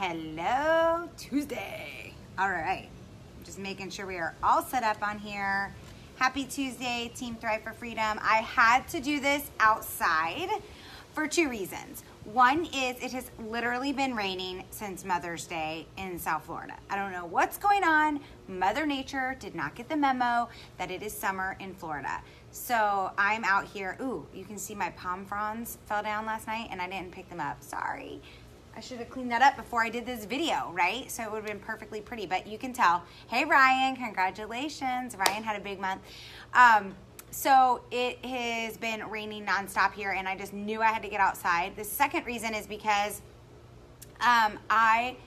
Hello, Tuesday. All right, just making sure we are all set up on here. Happy Tuesday, Team Thrive for Freedom. I had to do this outside for two reasons. One is it has literally been raining since Mother's Day in South Florida. I don't know what's going on. Mother Nature did not get the memo that it is summer in Florida. So I'm out here. Ooh, you can see my palm fronds fell down last night and I didn't pick them up. Sorry. I should have cleaned that up before I did this video, right? So it would have been perfectly pretty, but you can tell. Hey, Ryan, congratulations. Ryan had a big month. So it has been raining nonstop here, and I just knew I had to get outside. The second reason is because I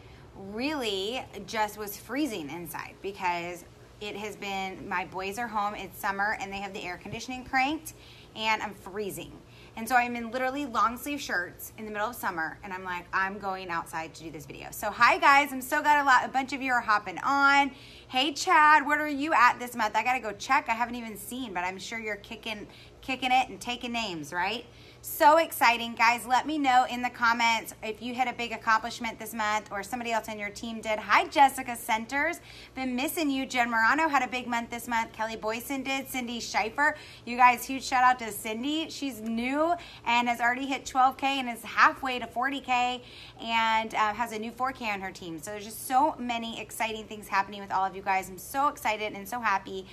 really just was freezing inside because it has been, my boys are home, it's summer, and they have the air conditioning cranked, and I'm freezing. And so I'm in literally long sleeve shirts in the middle of summer, and I'm like, I'm going outside to do this video. So hi guys, I'm so glad a bunch of you are hopping on. Hey Chad, where are you at this month? I gotta go check. I haven't even seen, but I'm sure you're kicking it and taking names, right? So exciting, guys. Let me know in the comments if you had a big accomplishment this month or somebody else on your team did. Hi, Jessica Centers. Been missing you. Jen Morano had a big month this month. Kelly Boyson did. Cindy Schieffer. You guys, huge shout out to Cindy. She's new and has already hit 12K and is halfway to 40K and has a new 4K on her team. So there's just so many exciting things happening with all of you guys. I'm so excited and so happy.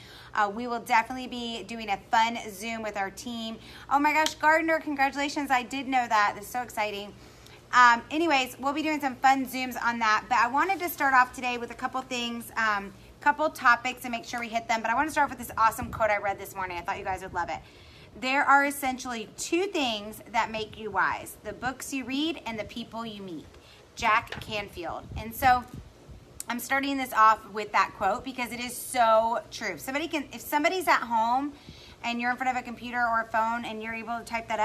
We will definitely be doing a fun Zoom with our team. Oh my gosh, Gardner, congratulations. I did know that. That's so exciting. Anyways, we'll be doing some fun Zooms on that. But I wanted to start off today with a couple things, couple topics and make sure we hit them. But I want to start off with this awesome quote I read this morning. I thought you guys would love it. There are essentially two things that make you wise: the books you read and the people you meet. Jack Canfield. And so I'm starting this off with that quote because it is so true. If somebody's at home and you're in front of a computer or a phone and you're able to type that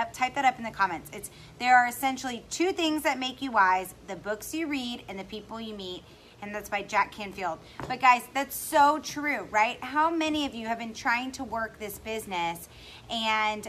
up in the comments. There are essentially two things that make you wise: the books you read and the people you meet. And that's by Jack Canfield. But guys, that's so true, right? How many of you have been trying to work this business and,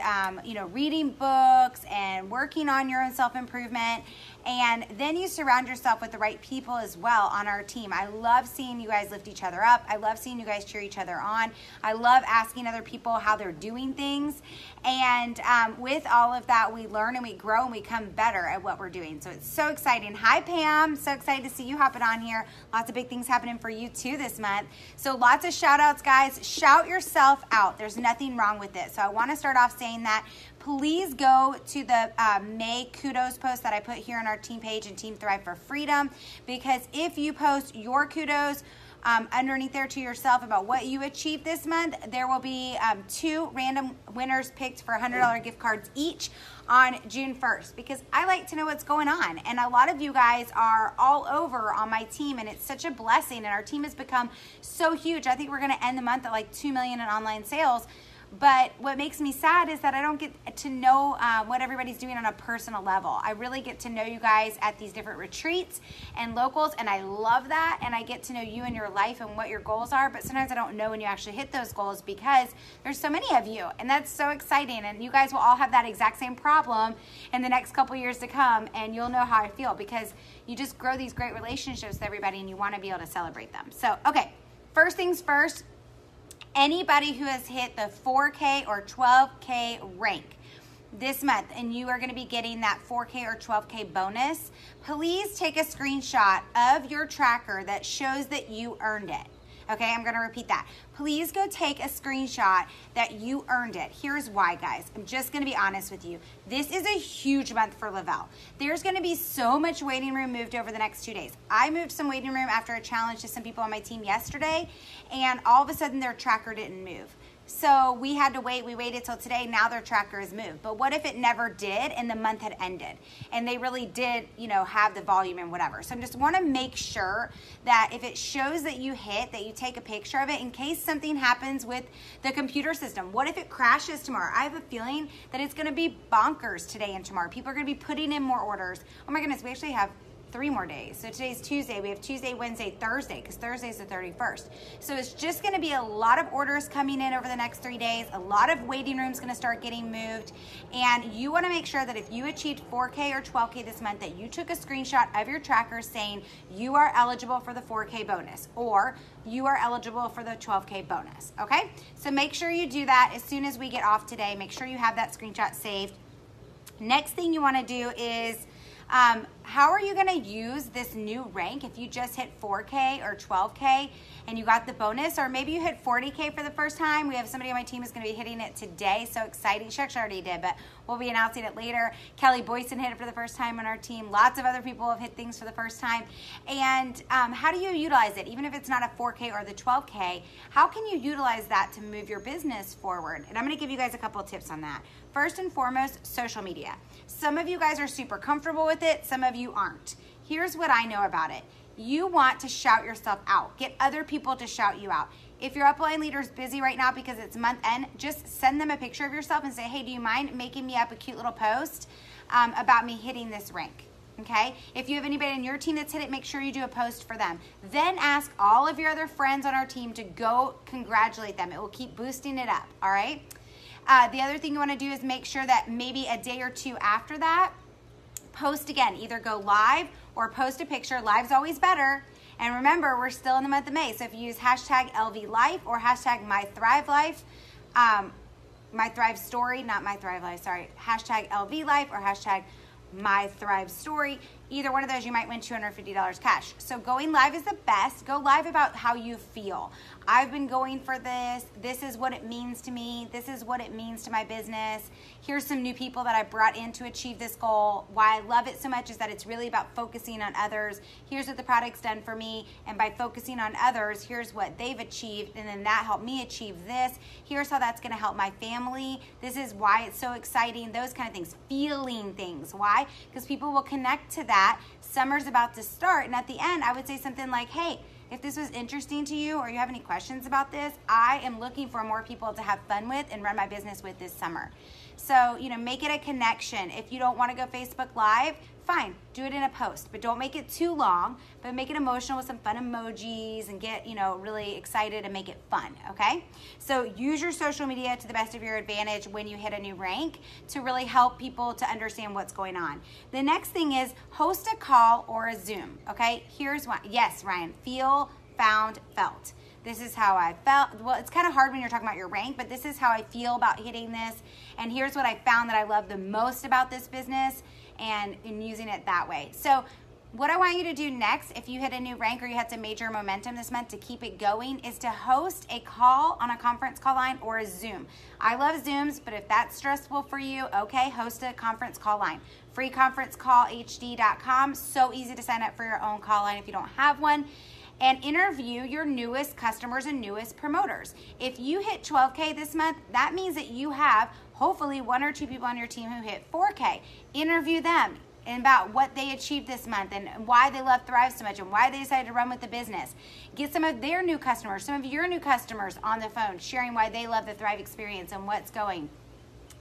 reading books and working on your own self-improvement, and then you surround yourself with the right people as well on our team? I love seeing you guys lift each other up. I love seeing you guys cheer each other on. I love asking other people how they're doing things. And with all of that, we learn and we grow and we come better at what we're doing. So it's so exciting. Hi, Pam. So excited to see you hopping on here. Lots of big things happening for you too this month. So lots of shout outs, guys. Shout yourself out. There's nothing wrong with it. So I want to start off saying that. Please go to the May kudos post that I put here on our team page and Team Thrive for Freedom, because if you post your kudos underneath there to yourself about what you achieved this month, there will be 2 random winners picked for $100 gift cards each on June 1st, because I like to know what's going on. And a lot of you guys are all over on my team, and it's such a blessing. And our team has become so huge. I think we're going to end the month at like 2 million in online sales. But what makes me sad is that I don't get to know what everybody's doing on a personal level. I really get to know you guys at these different retreats and locals, and I love that. And I get to know you and your life and what your goals are. But sometimes I don't know when you actually hit those goals because there's so many of you, and that's so exciting. And you guys will all have that exact same problem in the next couple years to come, and you'll know how I feel because you just grow these great relationships with everybody, and you want to be able to celebrate them. So, okay, first things first. Anybody who has hit the 4K or 12K rank this month, and you are going to be getting that 4K or 12K bonus, please take a screenshot of your tracker that shows that you earned it. Okay, I'm going to repeat that. Please go take a screenshot that you earned it. Here's why, guys. I'm just going to be honest with you. This is a huge month for Lavelle. There's going to be so much waiting room moved over the next 2 days. I moved some waiting room after a challenge to some people on my team yesterday, and all of a sudden their tracker didn't move. So we had to wait. We waited till today. Now their tracker is moved. But what if it never did and the month had ended and they really did, have the volume and whatever? So I just want to make sure that if it shows that you hit, that you take a picture of it in case something happens with the computer system. What if it crashes tomorrow? I have a feeling that it's going to be bonkers today and tomorrow. People are going to be putting in more orders. Oh my goodness, we actually have 3 more days. So today's Tuesday. We have Tuesday, Wednesday, Thursday, because Thursday's the 31st. So it's just going to be a lot of orders coming in over the next 3 days. A lot of waiting rooms going to start getting moved. And you want to make sure that if you achieved 4K or 12K this month, that you took a screenshot of your tracker saying you are eligible for the 4K bonus or you are eligible for the 12K bonus. Okay? So make sure you do that as soon as we get off today. Make sure you have that screenshot saved. Next thing you want to do is how are you going to use this new rank if you just hit 4K or 12K and you got the bonus, or maybe you hit 40K for the first time. We have somebody on my team who's going to be hitting it today. So exciting. She actually already did, but we'll be announcing it later. Kelly Boyson hit it for the first time on our team. Lots of other people have hit things for the first time. And how do you utilize it? Even if it's not a 4K or the 12K, how can you utilize that to move your business forward? And I'm going to give you guys a couple of tips on that. First and foremost, social media. Some of you guys are super comfortable with it. Some of you aren't. Here's what I know about it. You want to shout yourself out. Get other people to shout you out. If your upline leader is busy right now because it's month end, just send them a picture of yourself and say, hey, do you mind making me up a cute little post about me hitting this rank? Okay? If you have anybody in your team that's hit it, make sure you do a post for them. Then ask all of your other friends on our team to go congratulate them. It will keep boosting it up, all right? The other thing you want to do is make sure that maybe a day or two after that, post again. Either go live or post a picture. Live's always better. And remember, we're still in the month of May. So if you use hashtag LVLife or hashtag MyThriveLife, MyThriveStory, not MyThriveLife, sorry, hashtag LVLife or hashtag MyThriveStory, either one of those, you might win $250 cash. So going live is the best. Go live about how you feel. I've been going for this. This is what it means to me. This is what it means to my business. Here's some new people that I brought in to achieve this goal. Why I love it so much is that it's really about focusing on others. Here's what the product's done for me. And by focusing on others, here's what they've achieved. And then that helped me achieve this. Here's how that's going to help my family. This is why it's so exciting. Those kind of things. Feeling things. Why? Because people will connect to that. Summer's about to start. And at the end, I would say something like, hey, if this was interesting to you or you have any questions about this, I am looking for more people to have fun with and run my business with this summer. So, make it a connection. If you don't want to go Facebook Live, fine, do it in a post, but don't make it too long, but make it emotional with some fun emojis and get, really excited and make it fun, okay? So use your social media to the best of your advantage when you hit a new rank to really help people to understand what's going on. The next thing is host a call or a Zoom, okay? Here's one. Yes, Ryan, feel, found, felt. This is how I felt. Well, it's kind of hard when you're talking about your rank, but this is how I feel about hitting this. And here's what I found that I love the most about this business and in using it that way. So what I want you to do next, if you hit a new rank or you had some major momentum this month to keep it going, is to host a call on a conference call line or a Zoom. I love Zooms, but if that's stressful for you, okay, host a conference call line. freeconferencecallhd.com. So easy to sign up for your own call line if you don't have one. And interview your newest customers and newest promoters. If you hit 12K this month, that means that you have hopefully 1 or 2 people on your team who hit 4K. Interview them and about what they achieved this month and why they love Thrive so much and why they decided to run with the business. Get some of their new customers, some of your new customers on the phone, sharing why they love the Thrive experience and what's going.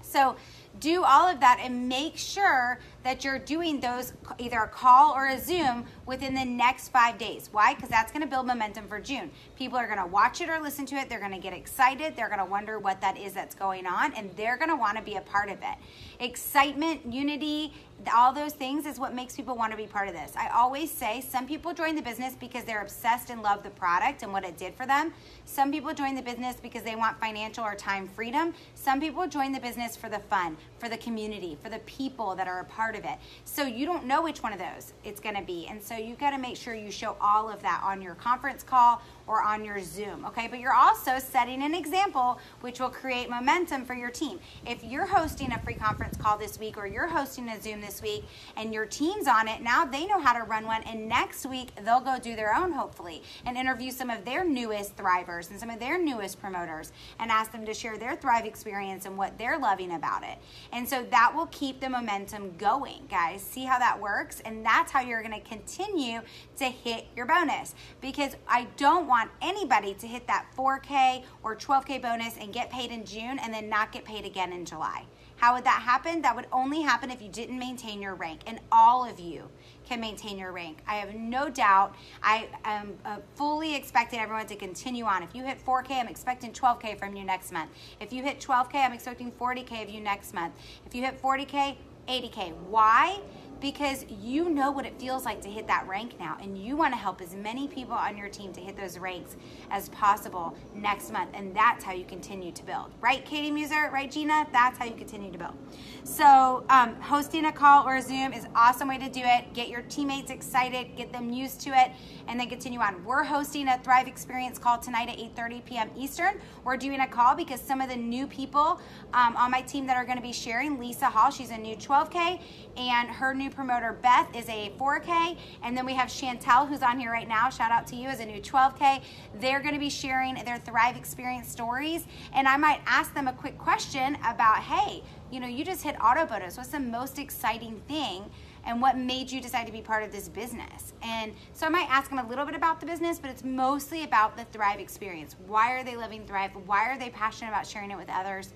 So do all of that and make sure that you're doing those, either a call or a Zoom, within the next 5 days. Why? Because that's going to build momentum for June. People are going to watch it or listen to it. They're going to get excited. They're going to wonder what that is that's going on, and they're going to want to be a part of it. Excitement, unity, all those things is what makes people want to be part of this. I always say some people join the business because they're obsessed and love the product and what it did for them. Some people join the business because they want financial or time freedom. Some people join the business for the fun, for the community, for the people that are a part of it. So you don't know which one of those it's going to be. And so you've got to make sure you show all of that on your conference call or on your Zoom, okay? But you're also setting an example which will create momentum for your team. If you're hosting a free conference call this week or you're hosting a Zoom this week and your team's on it, now they know how to run one, and next week they'll go do their own, hopefully, and interview some of their newest Thrivers and some of their newest promoters and ask them to share their Thrive experience and what they're loving about it. And so that will keep the momentum going, guys. See how that works? And that's how you're going to continue to hit your bonus, because I don't want anybody to hit that 4K or 12K bonus and get paid in June and then not get paid again in July. How would that happen? That would only happen if you didn't maintain your rank, and all of you can maintain your rank. I have no doubt. I am fully expecting everyone to continue on. If you hit 4K, I'm expecting 12K from you next month. If you hit 12K, I'm expecting 40K of you next month. If you hit 40K, 80K. Why? Because you know what it feels like to hit that rank now, and you want to help as many people on your team to hit those ranks as possible next month, and that's how you continue to build. Right, Katie Muser? Right, Gina? That's how you continue to build. So hosting a call or a Zoom is an awesome way to do it. Get your teammates excited, get them used to it, and then continue on. We're hosting a Thrive Experience call tonight at 8:30 p.m. Eastern. We're doing a call because some of the new people on my team that are going to be sharing, Lisa Hall, she's a new 12K, and her new promoter Beth is a 4K, and then we have Chantel, who's on here right now, shout out to you, as a new 12K. They're going to be sharing their Thrive Experience stories, and I might ask them a quick question about, hey, you know, you just hit auto bonus. What's the most exciting thing, and what made you decide to be part of this business? And so I might ask them a little bit about the business, but it's mostly about the Thrive Experience. Why are they living Thrive? Why are they passionate about sharing it with others?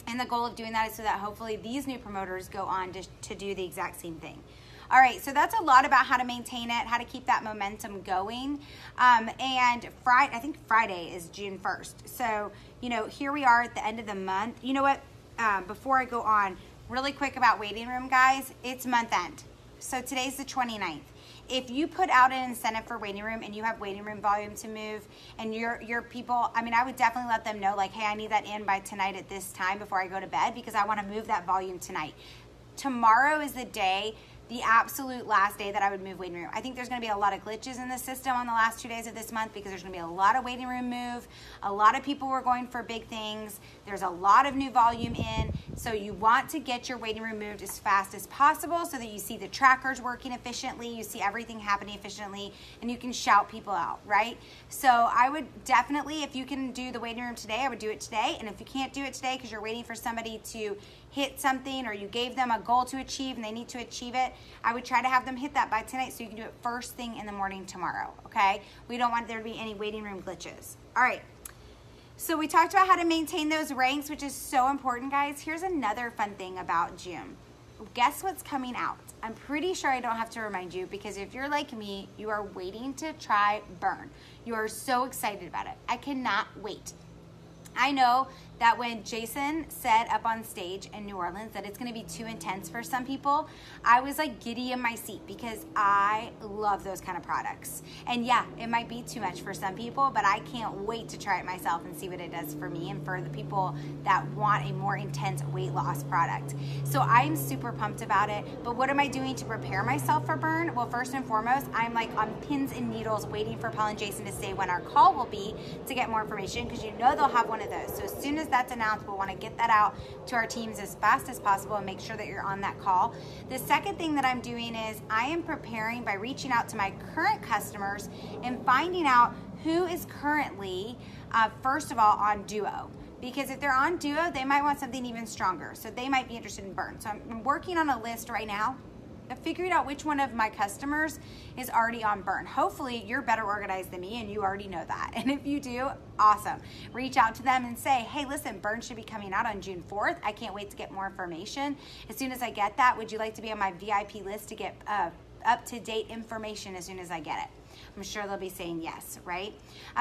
And the goal of doing that is so that hopefully these new promoters go on to do the exact same thing. All right, so that's a lot about how to maintain it, how to keep that momentum going. And I think Friday is June 1st. So, you know, here we are at the end of the month. You know what? Before I go on, really quick about waiting room, guys, it's month end. So today's the 29th. If you put out an incentive for waiting room and you have waiting room volume to move, and your people, I mean, I would definitely let them know, like, hey, I need that in by tonight at this time before I go to bed, because I want to move that volume tonight. Tomorrow is the day, the absolute last day that I would move waiting room. I think there's going to be a lot of glitches in the system on the last 2 days of this month, because there's going to be a lot of waiting room move. A lot of people were going for big things. There's a lot of new volume in. So you want to get your waiting room moved as fast as possible so that you see the trackers working efficiently, you see everything happening efficiently, and you can shout people out, right? So I would definitely, if you can do the waiting room today, I would do it today. And if you can't do it today because you're waiting for somebody to hit something, or you gave them a goal to achieve and they need to achieve it, I would try to have them hit that by tonight so you can do it first thing in the morning tomorrow, okay? We don't want there to be any waiting room glitches. All right, so we talked about how to maintain those ranks, which is so important, guys. Here's another fun thing about June. Guess what's coming out? I'm pretty sure I don't have to remind you, because if you're like me, you are waiting to try Burn. You are so excited about it. I cannot wait. I know that when Jason said up on stage in New Orleans that it's going to be too intense for some people, I was like giddy in my seat, because I love those kind of products. And yeah, it might be too much for some people, but I can't wait to try it myself and see what it does for me and for the people that want a more intense weight loss product. So I'm super pumped about it. But what am I doing to prepare myself for Burn? Well, first and foremost, I'm like on pins and needles waiting for Paul and Jason to say when our call will be to get more information, because you know they'll have one of those. So as soon as that's announced, we'll want to get that out to our teams as fast as possible and make sure that you're on that call. The second thing that I'm doing is I am preparing by reaching out to my current customers and finding out who is currently, first of all, on Duo. Because if they're on Duo, they might want something even stronger. So they might be interested in Burn. So I'm working on a list right now. I figured out which one of my customers is already on Burn. Hopefully you're better organized than me and you already know that. And if you do, awesome. Reach out to them and say, hey, listen, Burn should be coming out on June 4th. I can't wait to get more information. As soon as I get that, would you like to be on my VIP list to get up-to-date information as soon as I get it? I'm sure they'll be saying yes, right?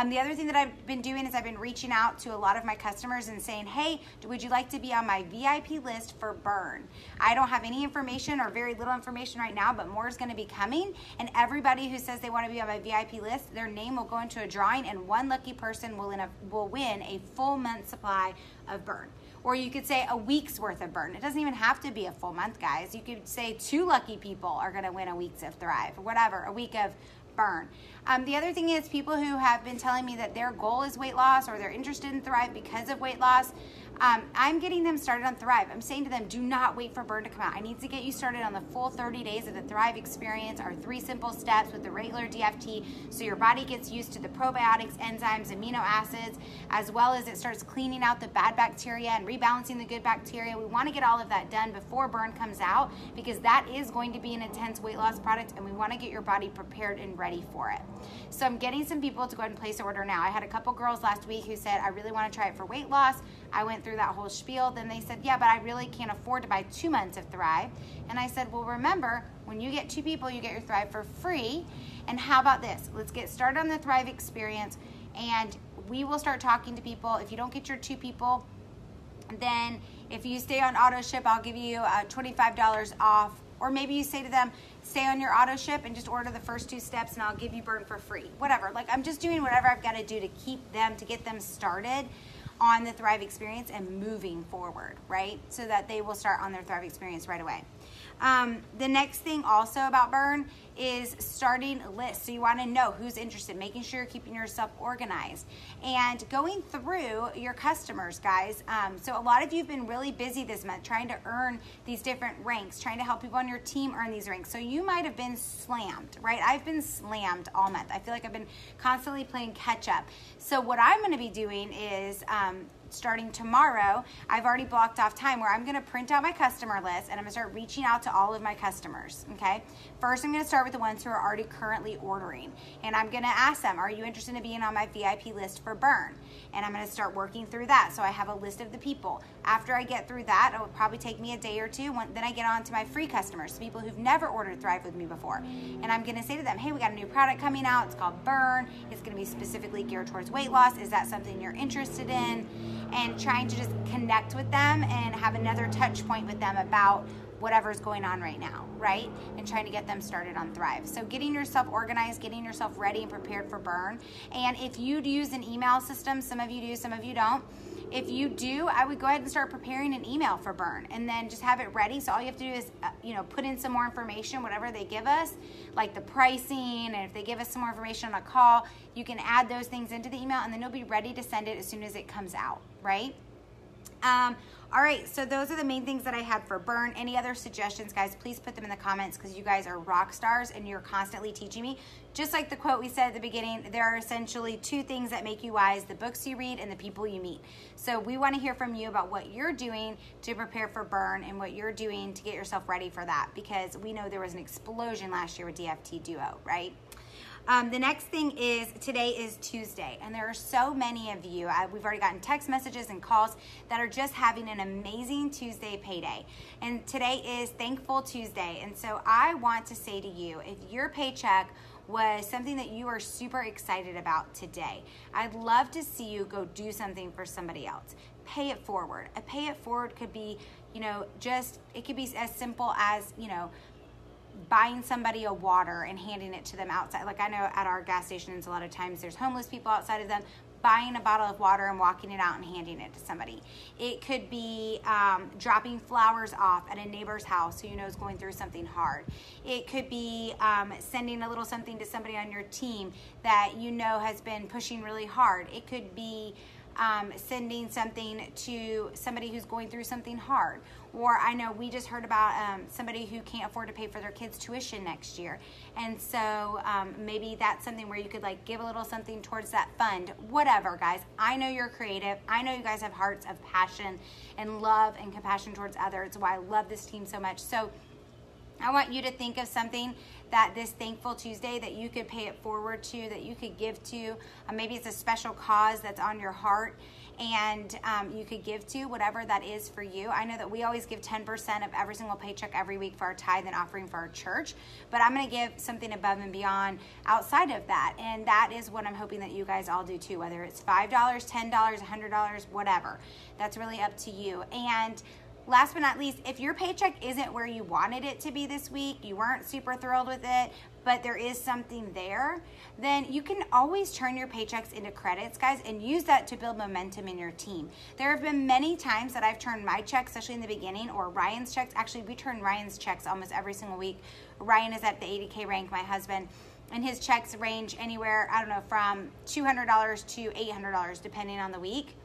The other thing that I've been doing is I've been reaching out to a lot of my customers and saying, hey, would you like to be on my VIP list for Burn? I don't have any information or very little information right now, but more is going to be coming. And everybody who says they want to be on my VIP list, their name will go into a drawing, and one lucky person will win a full month supply of Burn. Or you could say a week's worth of Burn. It doesn't even have to be a full month, guys. You could say 2 lucky people are going to win a week's of Thrive, or whatever, a week of Burn. The other thing is people who have been telling me that their goal is weight loss, or they're interested in Thrive because of weight loss. I'm getting them started on Thrive. I'm saying to them, do not wait for Burn to come out. I need to get you started on the full 30 days of the Thrive experience, our 3 simple steps with the regular DFT, so your body gets used to the probiotics, enzymes, amino acids, as well as it starts cleaning out the bad bacteria and rebalancing the good bacteria. We want to get all of that done before Burn comes out, because that is going to be an intense weight loss product, and we want to get your body prepared and ready for it. So I'm getting some people to go ahead and place an order now. I had a couple girls last week who said, I really want to try it for weight loss. I went through through that whole spiel. Then they said, yeah, but I really can't afford to buy 2 months of Thrive. And I said, well, remember, when you get 2 people, you get your Thrive for free. And how about this? Let's get started on the Thrive experience, and we will start talking to people. If you don't get your 2 people, then if you stay on auto ship, I'll give you $25 off. Or maybe you say to them, stay on your auto ship and just order the first 2 steps and I'll give you Burn for free. Whatever. Like, I'm just doing whatever I've got to do to keep them, to get them started on the Thrive experience and moving forward, right? So that they will start on their Thrive experience right away. The next thing also about Burn is starting lists. So you want to know who's interested, making sure you're keeping yourself organized and going through your customers, guys. So a lot of you have been really busy this month trying to earn these different ranks, trying to help people on your team earn these ranks. So you might have been slammed, right? I've been slammed all month. I feel like I've been constantly playing catch up. So what I'm going to be doing is starting tomorrow, I've already blocked off time where I'm going to print out my customer list and I'm going to start reaching out to all of my customers, okay? First, I'm going to start with the ones who are already currently ordering. And I'm going to ask them, are you interested in being on my VIP list for Burn? And I'm going to start working through that. So I have a list of the people. After I get through that, it will probably take me a day or 2. Then I get on to my free customers, people who've never ordered Thrive with me before. And I'm going to say to them, hey, we got a new product coming out. It's called Burn. It's going to be specifically geared towards weight loss. Is that something you're interested in? And trying to just connect with them and have another touch point with them about whatever's going on right now, right? And trying to get them started on Thrive. So getting yourself organized, getting yourself ready and prepared for Burn. And if you use an email system, some of you do, some of you don't. If you do, I would go ahead and start preparing an email for Burn and then just have it ready. So all you have to do is, put in some more information, whatever they give us, like the pricing, and if they give us some more information on a call, you can add those things into the email and then you'll be ready to send it as soon as it comes out, right? All right, so those are the main things that I had for Burn. Any other suggestions, guys, please put them in the comments because you guys are rock stars and you're constantly teaching me. Just like the quote we said at the beginning, there are essentially 2 things that make you wise, the books you read and the people you meet. So we want to hear from you about what you're doing to prepare for Burn and what you're doing to get yourself ready for that, because we know there was an explosion last year with DFT Duo, right? The next thing is, today is Tuesday, and there are so many of you, we've already gotten text messages and calls that are just having an amazing Tuesday payday. And today is Thankful Tuesday, and so I want to say to you, if your paycheck was something that you are super excited about today, I'd love to see you go do something for somebody else. Pay it forward. A pay it forward could be, it could be as simple as, buying somebody a water and handing it to them outside. Like I know at our gas stations, a lot of times there's homeless people outside of them, buying a bottle of water and walking it out and handing it to somebody. It could be dropping flowers off at a neighbor's house who you know is going through something hard. It could be sending a little something to somebody on your team that you know has been pushing really hard. It could be sending something to somebody who's going through something hard. Or I know we just heard about somebody who can't afford to pay for their kids' tuition next year. And so maybe that's something where you could give a little something towards that fund. Whatever, guys. I know you're creative. I know you guys have hearts of passion and love and compassion towards others. It's why I love this team so much. So I want you to think of something that this Thankful Tuesday that you could pay it forward to, that you could give to. Maybe it's a special cause that's on your heart and you could give to, whatever that is for you. I know that we always give 10% of every single paycheck every week for our tithe and offering for our church, but I'm going to give something above and beyond outside of that, and that is what I'm hoping that you guys all do too, whether it's $5, $10, $100, whatever. That's really up to you. And last but not least, if your paycheck isn't where you wanted it to be this week, you weren't super thrilled with it, but there is something there, then you can always turn your paychecks into credits, guys, and use that to build momentum in your team. There have been many times that I've turned my checks, especially in the beginning, or Ryan's checks. Actually, we turn Ryan's checks almost every single week. Ryan is at the 80K rank, my husband, and his checks range anywhere, from $200 to $800, depending on the week.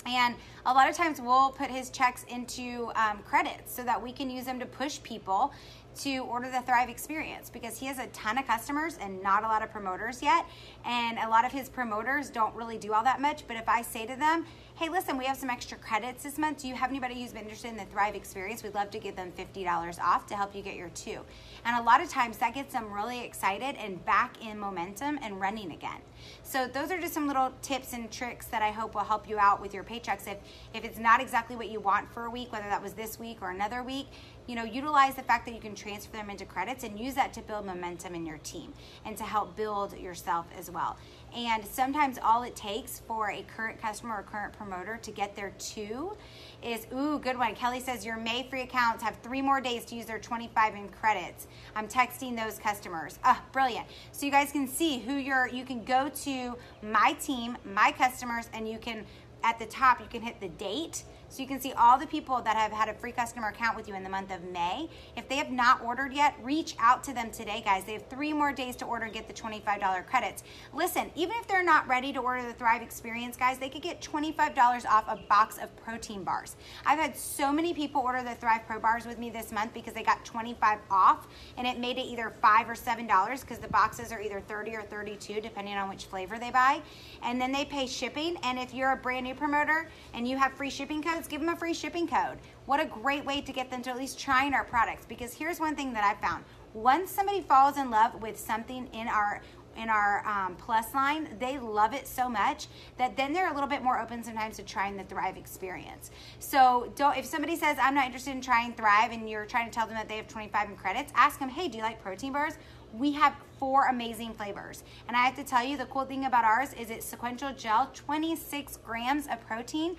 And a lot of times we'll put his checks into credits so that we can use them to push people to order the Thrive experience, because he has a ton of customers and not a lot of promoters yet. And a lot of his promoters don't really do all that much. But if I say to them, hey, listen, we have some extra credits this month. Do you have anybody who's been interested in the Thrive experience? We'd love to give them $50 off to help you get your 2. And a lot of times that gets them really excited and back in momentum and running again. So those are just some little tips and tricks that I hope will help you out with your paychecks. If it's not exactly what you want for a week, whether that was this week or another week, you know, utilize the fact that you can transfer them into credits and use that to build momentum in your team and to help build yourself as well. And sometimes all it takes for a current customer or current promoter to get their 2 is, ooh, good one. Kelly says your May free accounts have 3 more days to use their 25 in credits. I'm texting those customers. Brilliant. So you guys can see who you can go to my team, my customers, and you can, at the top, you can hit the date. So you can see all the people that have had a free customer account with you in the month of May. If they have not ordered yet, reach out to them today, guys. They have 3 more days to order and get the $25 credits. Listen, even if they're not ready to order the Thrive experience, guys, they could get $25 off a box of protein bars. I've had so many people order the Thrive Pro bars with me this month because they got 25 off, and it made it either $5 or $7 because the boxes are either 30 or 32 depending on which flavor they buy. And then they pay shipping, and if you're a brand new promoter and you have free shipping codes, give them a free shipping code. What a great way to get them to at least trying our products, because here's one thing that I found. Once somebody falls in love with something in our plus line, they love it so much that then they're a little bit more open sometimes to trying the Thrive experience. So if somebody says, I'm not interested in trying Thrive, and you're trying to tell them that they have 25 in credits, ask them, hey, do you like protein bars? We have 4 amazing flavors. And I have to tell you, the cool thing about ours is it's sequential gel, 26 grams of protein,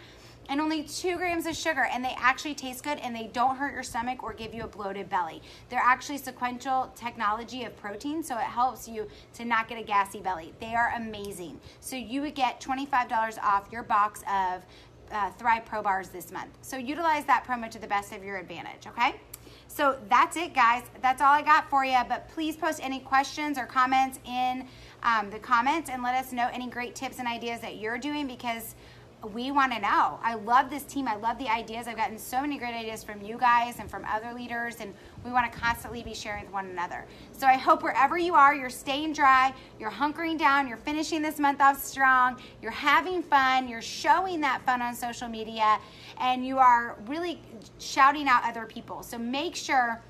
and only 2 grams of sugar, and they actually taste good, and they don't hurt your stomach or give you a bloated belly. They're actually sequential technology of protein, so it helps you to not get a gassy belly. They are amazing. So you would get $25 off your box of Thrive Pro bars this month. So utilize that promo to the best of your advantage, okay? So that's it, guys. That's all I got for you, but please post any questions or comments in the comments and let us know any great tips and ideas that you're doing, because we want to know. I love this team. I love the ideas. I've gotten so many great ideas from you guys and from other leaders, and we want to constantly be sharing with one another. So I hope wherever you are, you're staying dry, you're hunkering down, you're finishing this month off strong, you're having fun, you're showing that fun on social media, and you are really shouting out other people. So make sure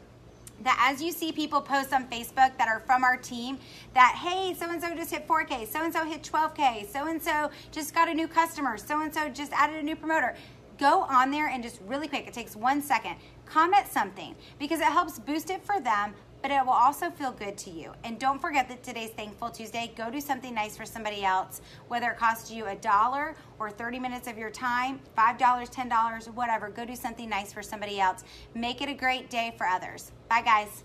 that as you see people post on Facebook that are from our team that, hey, so-and-so just hit 4K, so-and-so hit 12K, so-and-so just got a new customer, so-and-so just added a new promoter, go on there and just really quick, it takes 1 second, comment something, because it helps boost it for them, but it will also feel good to you. And don't forget that today's Thankful Tuesday. Go do something nice for somebody else, whether it costs you $1 or 30 minutes of your time, $5, $10, whatever. Go do something nice for somebody else. Make it a great day for others. Bye, guys.